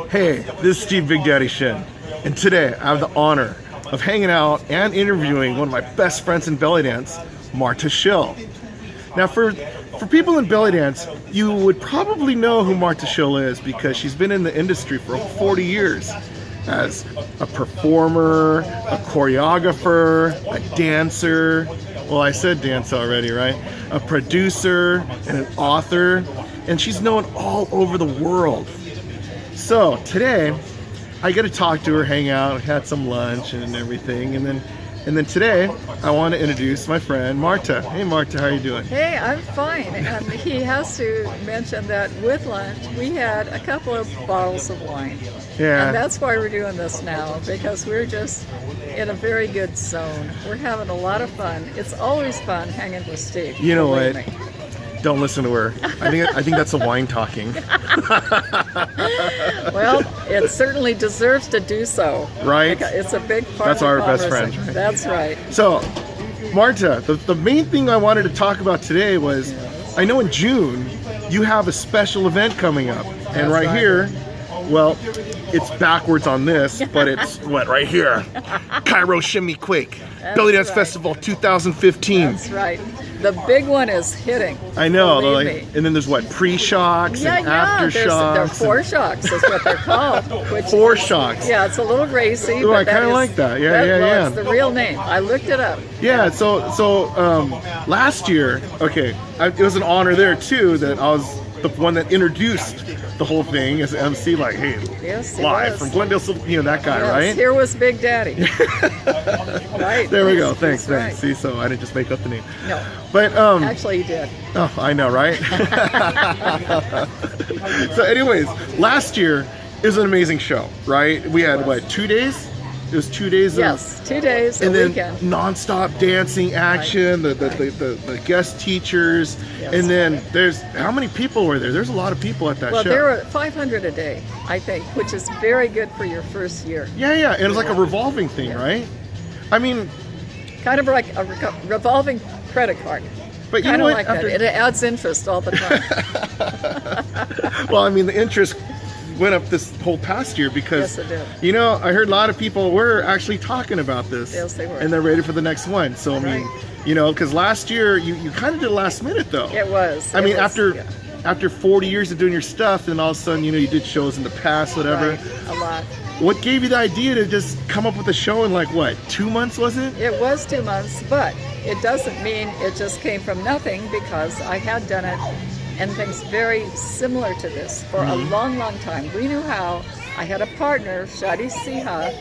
Hey, this is Steve Big Daddy Shin, and today I have the honor of hanging out and interviewing one of my best friends in belly dance, Marta Schill. Now, for people in belly dance, you would probably know who Marta Schill is because she's been in the industry for over 40 years as a performer, a choreographer, a dancer. Well, I said dance already, right? A producer and an author, and she's known all over the world. So today, I get to talk to her, hang out, had some lunch and everything, and then today, I want to introduce my friend Marta. Hey Marta, how are you doing? Hey, I'm fine. And he has to mention that with lunch, we had a couple of bottles of wine. Yeah. And that's why we're doing this now, because we're just in a very good zone. We're having a lot of fun. It's always fun hanging with Steve. You know what? Me. Don't listen to her. I think that's the wine talking. Well, it certainly deserves to do so. Right? It's a big part That's of our the best conversation. friend. Right? That's right. So, Marta, the main thing I wanted to talk about today was, I know in June you have a special event coming up, and That's right right. here, well, it's backwards on this, but it's what right here, Cairo ShimmyQuake, Belly Dance right. Festival 2015. That's right. The big one is hitting. I know, Believe like, me. and then there's what, pre-shocks and after There are shocks. four shocks is what they're called. Which Four shocks. Yeah, it's a little racy. Ooh, but I kinda is- like that. Yeah, well, yeah. It's the real name. I looked it up. Yeah, so last year, okay, it was an honor there too that I was the one that introduced the whole thing as MC, like, hey, Yes, it live was. from Glendale, that guy, Yes, right? Here was Big Daddy. Right. There we go. That's Thanks. right. See, so I didn't just make up the name. No, But actually you did. oh, I know, right? So, anyways, last year it was an amazing show, right? We had what, 2 days? It was 2 days. Yes, 2 days, And a then weekend. non-stop dancing action, the guest teachers, Yes. and then there's how many people were there? There's a lot of people at that Well, show. there were 500 a day, I think, which is very good for your first year. Yeah, and it was like a revolving thing, right? I mean, Kind of like a revolving credit card. but you Kind know of what? like that. It adds interest all the time. Well, I mean, the interest went up this whole past year because, Yes, it did. you know, I heard a lot of people were actually talking about this. Yes, they were. And they're ready for the next one. So, I mean, you know, because last year you kind of did last minute though. It was. I mean, It was, after 40 years of doing your stuff, and all of a sudden, you know, you did shows in the past, whatever. Right, a lot. What gave you the idea to just come up with a show in like what, 2 months was it? It was 2 months, but it doesn't mean it just came from nothing, because I had done it and things very similar to this for a long, long time. We knew how. I had a partner, Shadi Siha,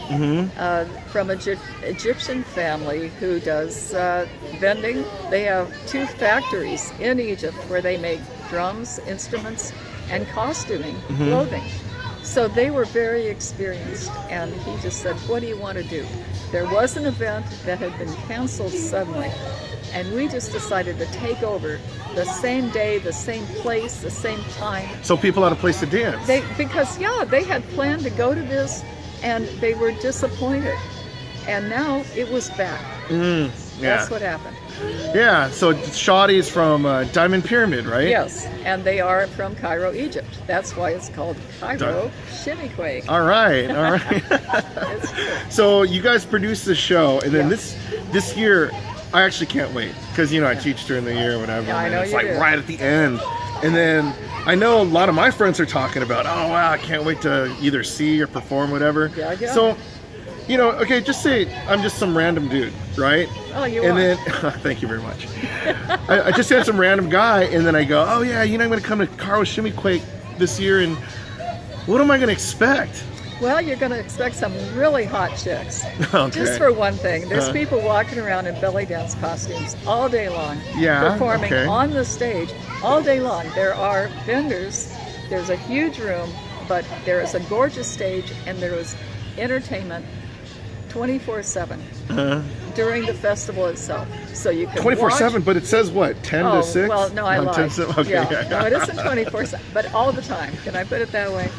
from an Egyptian family who does vending. They have 2 factories in Egypt where they make drums, instruments, and costuming, clothing. So they were very experienced, and he just said, what do you want to do? There was an event that had been canceled suddenly, and we just decided to take over the same day, the same place, the same time. So people had a place to dance. Because they had planned to go to this, and they were disappointed. And now it was back. Yeah. That's what happened. Yeah, so Shadi is from Diamond Pyramid, right? Yes, and they are from Cairo, Egypt. That's why it's called Cairo ShimmyQuake. All right. It's true. So you guys produced the show, and then Yeah. this year, I actually can't wait because you know I teach during the year or whatever. Yeah, I and know it's you like do. right at the end, and then I know a lot of my friends are talking about, oh wow, I can't wait to either see or perform, whatever. Yeah. So, you know, okay, just say I'm just some random dude, right? Oh, you And are. then, thank you very much. I just had some random guy, and then I go, oh yeah, you know, I'm going to come to Cairo ShimmyQuake this year, and what am I going to expect? Well, you're going to expect some really hot chicks. Okay. Just for one thing, there's Uh-huh. people walking around in belly dance costumes all day long, Yeah, performing okay. on the stage all day long. There are vendors. There's a huge room, but there is a gorgeous stage, and there is entertainment 24/7 during the festival itself. So you can 24/7, but it says what, 10 to 6? Well, no, I lied. 10 to, okay, Yeah. No, it isn't 24/7, but all the time. Can I put it that way?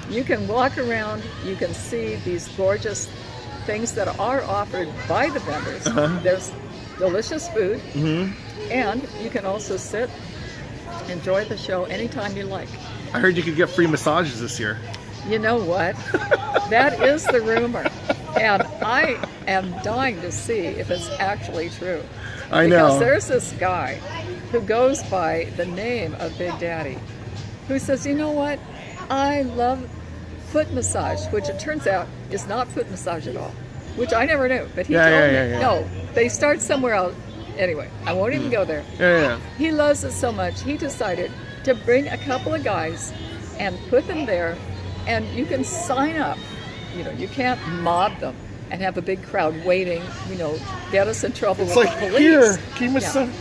You can walk around, you can see these gorgeous things that are offered by the vendors. There's delicious food, and you can also sit, enjoy the show anytime you like. I heard you could get free massages this year. You know what? That is the rumor. And I am dying to see if it's actually true. I know. Because there's this guy who goes by the name of Big Daddy who says, you know what? I love foot massage, which it turns out is not foot massage at all, which I never knew. But he told me, no, they start somewhere else. Anyway, I won't even go there. He loves it so much, he decided to bring a couple of guys and put them there, and you can sign up. You know, you can't mob them and have a big crowd waiting, you know, get us in trouble with the police. Here, keep us some.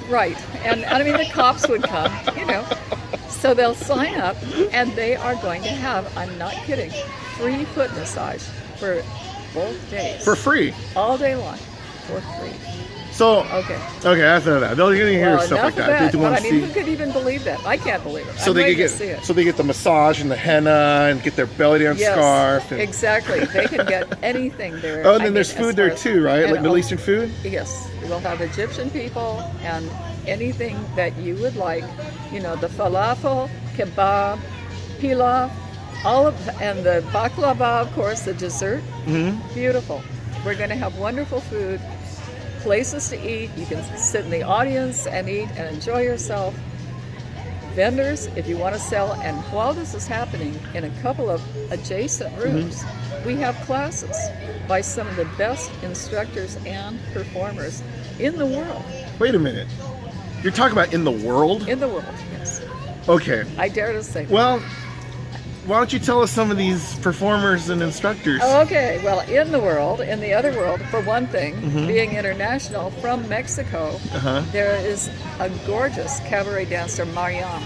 Right. And I mean, the cops would come, you know. So they'll sign up, and they are going to have, I'm not kidding, free foot massage for both days. For free? All day long, for free. So, okay, that's enough. They're going to hear stuff like that. But I mean, who could even believe that? I can't believe it. So they get the massage and the henna and get their belly dance scarf. And... Exactly. They can get anything there. Oh, and then there's food there too, right? Like Middle Eastern food? Yes. We'll have Egyptian people and anything that you would like. You know, the falafel, kebab, pilaf, and the baklava, of course, the dessert. Mm-hmm. Beautiful. We're going to have wonderful food. Places to eat. You can sit in the audience and eat and enjoy yourself. Vendors, if you want to sell. And while this is happening, in a couple of adjacent rooms, we have classes by some of the best instructors and performers in the world. Wait a minute. You're talking about in the world? In the world, yes. Okay. I dare to say that. Well, why don't you tell us some of these performers and instructors? Okay, well, in the world, in the other world, for one thing, being international, from Mexico, there is a gorgeous cabaret dancer, Mariam,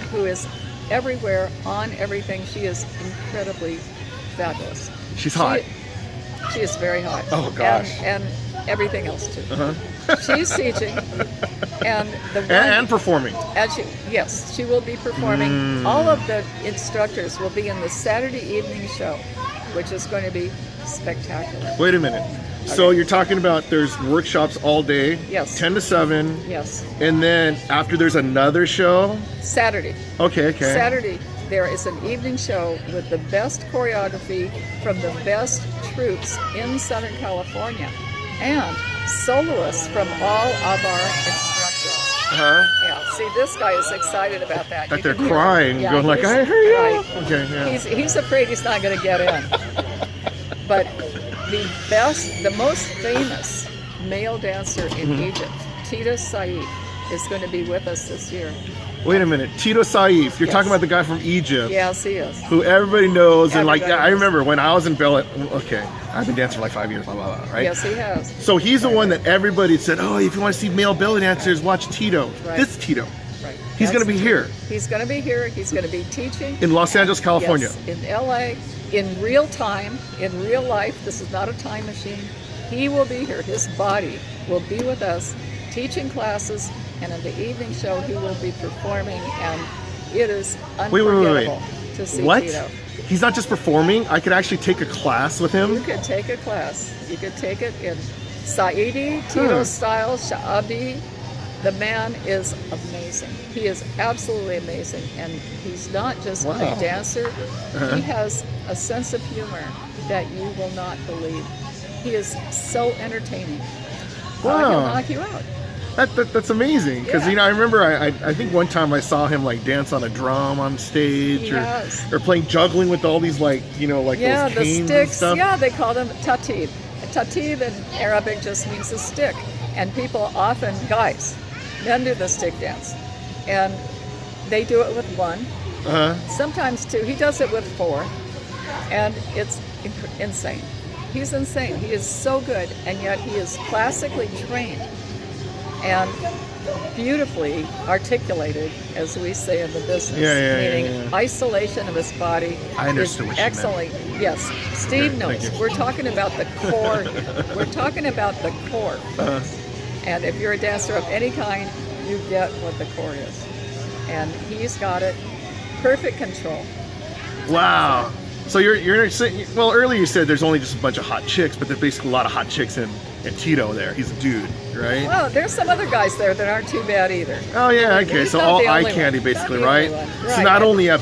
who is everywhere, on everything. She is incredibly fabulous. She's hot. She is very hot. Oh, gosh. And everything else, too. She's teaching. And performing. And she will be performing. All of the instructors will be in the Saturday evening show, which is going to be spectacular. Wait a minute. Okay. So you're talking about there's workshops all day, yes, 10 to 7. Yes. And then after there's another show? Saturday. Okay. Saturday, there is an evening show with the best choreography from the best troops in Southern California and soloists from all of our instructors. Yeah, see, this guy is excited about that. That they're crying, going like, I hear you. Right. Okay, yeah. He's afraid he's not going to get in. But the most famous male dancer in Egypt, Tito Saeed, is going to be with us this year. Wait a minute, Tito Saeed, you're talking about the guy from Egypt. Yes, he is. Who everybody knows, and I remember when I was in I've been dancing for like 5 years, blah, blah, blah, right? Yes, he has. So he's the one that everybody said, oh, if you want to see male belly dancers, watch Tito. Right. This Tito. Right. He's going to be here. He's going to be here. He's going to be teaching. In Los Angeles, California. Yes, in LA, in real time, in real life. This is not a time machine. He will be here. His body will be with us, teaching classes, and in the evening show, he will be performing, and it is unforgettable to see Tito. He's not just performing. I could actually take a class with him. You could take a class. You could take it in Saidi, Tito style, Sha'abi. The man is amazing. He is absolutely amazing, and he's not just a dancer. He has a sense of humor that you will not believe. He is so entertaining. Wow. He'll knock you out. That's amazing, because I remember I think one time I saw him like dance on a drum on stage, or playing juggling with all these those canes the sticks. and stuff. Yeah, they call them tatib. Tatib in Arabic just means a stick, and people often, men do the stick dance, and they do it with one, sometimes two. He does it with 4, and it's insane. He's insane. He is so good, and yet he is classically trained and beautifully articulated, as we say in the business, meaning isolation of his body. I understood what you meant. Excellent. Yes, Steve knows. We're talking about the core here. We're talking about the core. And if you're a dancer of any kind, you get what the core is. And he's got it. Perfect control. Wow. So you're saying, well, earlier you said there's only just a bunch of hot chicks, but there's basically a lot of hot chicks in Tito there. He's a dude, right? Well, there's some other guys there that aren't too bad either. Oh yeah, okay. So all eye candy basically, right? So not only at